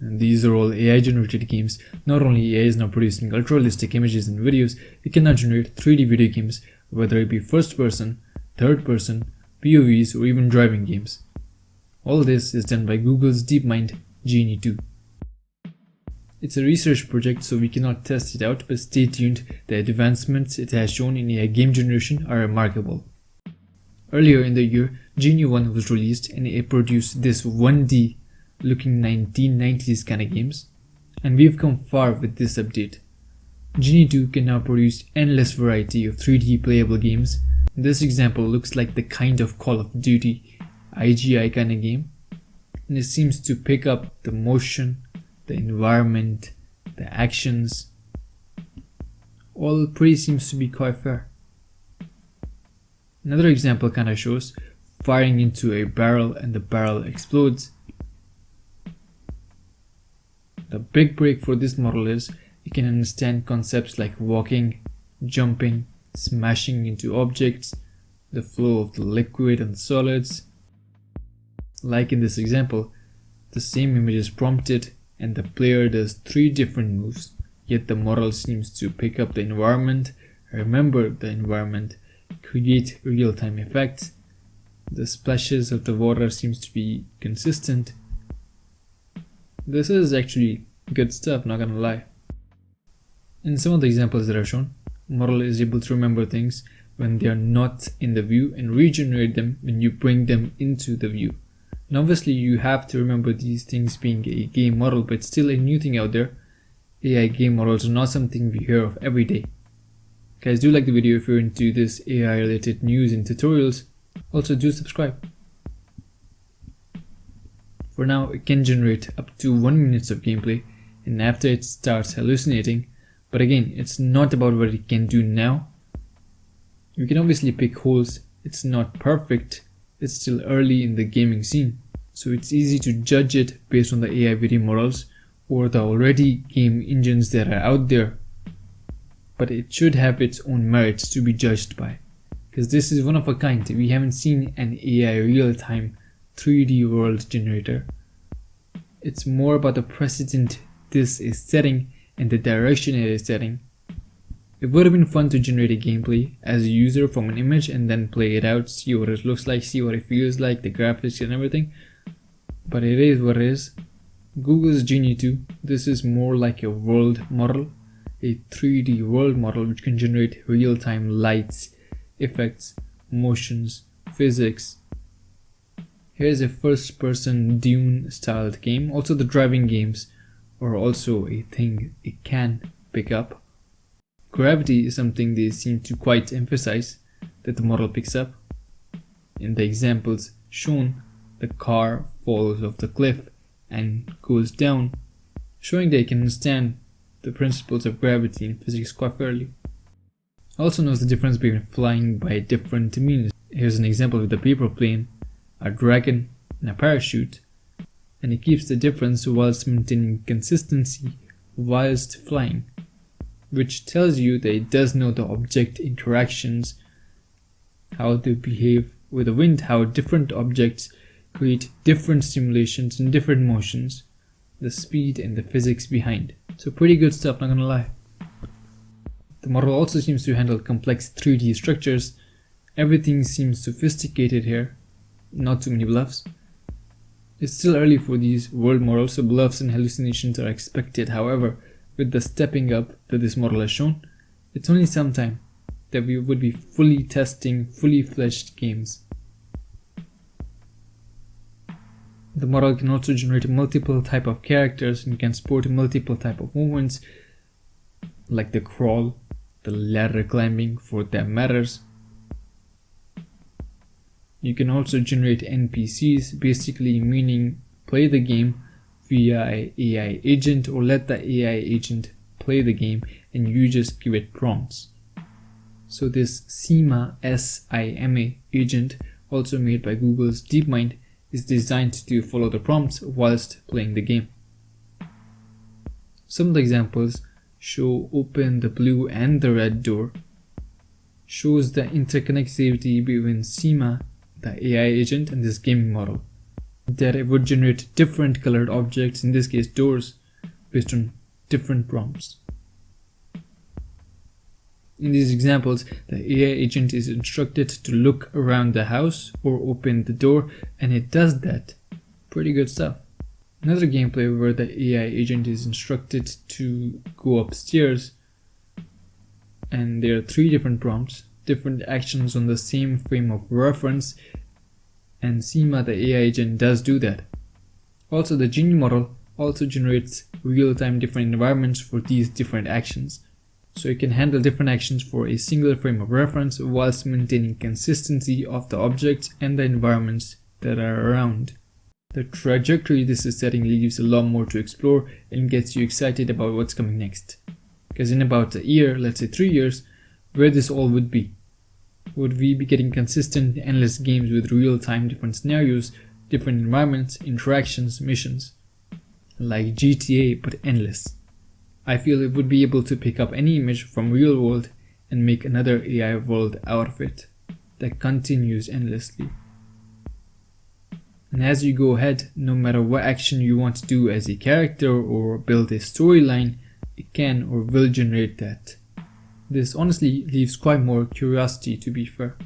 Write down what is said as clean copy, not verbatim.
And these are all AI generated games. Not only AI is now producing ultra realistic images and videos, it can now generate 3D video games, whether it be first person, third person, POVs, or even driving games. All this is done by Google's DeepMind Genie 2. It's a research project, so we cannot test it out, but stay tuned. The advancements it has shown in AI game generation are remarkable. Earlier in the year, Genie 1 was released and it produced this 1D looking 1990s kind of games, and we've come far with this update. Genie 2 can now produce endless variety of 3D playable games. This example looks like the kind of Call of Duty IGI kind of game, and it seems to pick up the motion, the environment, the actions. All pretty seems to be quite fair. Another example kind of shows firing into a barrel and the barrel explodes. The big break for this model is it can understand concepts like walking, jumping, smashing into objects, the flow of the liquid and solids. Like in this example, the same image is prompted and the player does 3 different moves, yet the model seems to pick up the environment, remember the environment, create real-time effects. The splashes of the water seems to be consistent. This is actually good stuff, not gonna lie. In some of the examples that are shown, model is able to remember things when they are not in the view and regenerate them when you bring them into the view. And obviously you have to remember these things being a game model, but still a new thing out there. AI game models are not something we hear of every day. Guys, do like the video if you're into this AI related news and tutorials. Also do subscribe. For now, it can generate up to 1 minute of gameplay, and after it starts hallucinating. But again, it's not about what it can do now. You can obviously pick holes. It's not perfect. It's still early in the gaming scene, so it's easy to judge it based on the AI video models or the already game engines that are out there. But it should have its own merits to be judged by, because this is one of a kind. We haven't seen an AI real-time 3D world generator. It's more about the precedent this is setting and the direction it is setting. It would have been fun to generate a gameplay as a user from an image and then play it out, see what it looks like, see what it feels like, the graphics and everything. But it is what it is. Google's Genie 2, this is more like a world model, a 3D world model which can generate real-time lights, effects, motions, physics. Here's a first-person Dune-styled game. Also the driving games are also a thing it can pick up. Gravity is something they seem to quite emphasize that the model picks up. In the examples shown, the car falls off the cliff and goes down, showing they can understand the principles of gravity and physics quite fairly. Also knows the difference between flying by different means. Here's an example with a paper plane, a dragon, and a parachute, and it keeps the difference whilst maintaining consistency whilst flying, which tells you that it does know the object interactions, how they behave with the wind, how different objects create different simulations and different motions, the speed and the physics behind. So pretty good stuff, not gonna lie. The model also seems to handle complex 3D structures. Everything seems sophisticated here, not too many bluffs. It's still early for these world models, so bluffs and hallucinations are expected. However, with the stepping up that this model has shown, it's only some time that we would be fully testing fully fledged games. The model can also generate multiple type of characters and can support multiple type of movements like the crawl, the ladder climbing for that matters. You can also generate NPCs, basically meaning play the game via an AI agent or let the AI agent play the game and you just give it prompts. So this SIMA agent, also made by Google's DeepMind, is designed to follow the prompts whilst playing the game. Some of the examples show open the blue and the red door, shows the interconnectivity between SIMA, the AI agent, and this gaming model. that it would generate different colored objects, in this case doors, based on different prompts. In these examples, the AI agent is instructed to look around the house or open the door, and it does that. Pretty good stuff. Another gameplay where the AI agent is instructed to go upstairs, and there are 3 different prompts, different actions on the same frame of reference, and SIMA, the AI agent, does do that. Also, the Genie model also generates real-time different environments for these different actions. So it can handle different actions for a single frame of reference whilst maintaining consistency of the objects and the environments that are around. The trajectory this is setting leaves a lot more to explore and gets you excited about what's coming next. Because in about a year, let's say 3 years, where this all would be. Would we be getting consistent, endless games with real-time different scenarios, different environments, interactions, missions? Like GTA, but endless. I feel it would be able to pick up any image from real world and make another AI world out of it that continues endlessly. And as you go ahead, no matter what action you want to do as a character or build a storyline, it can or will generate that. This honestly leaves quite more curiosity, to be fair.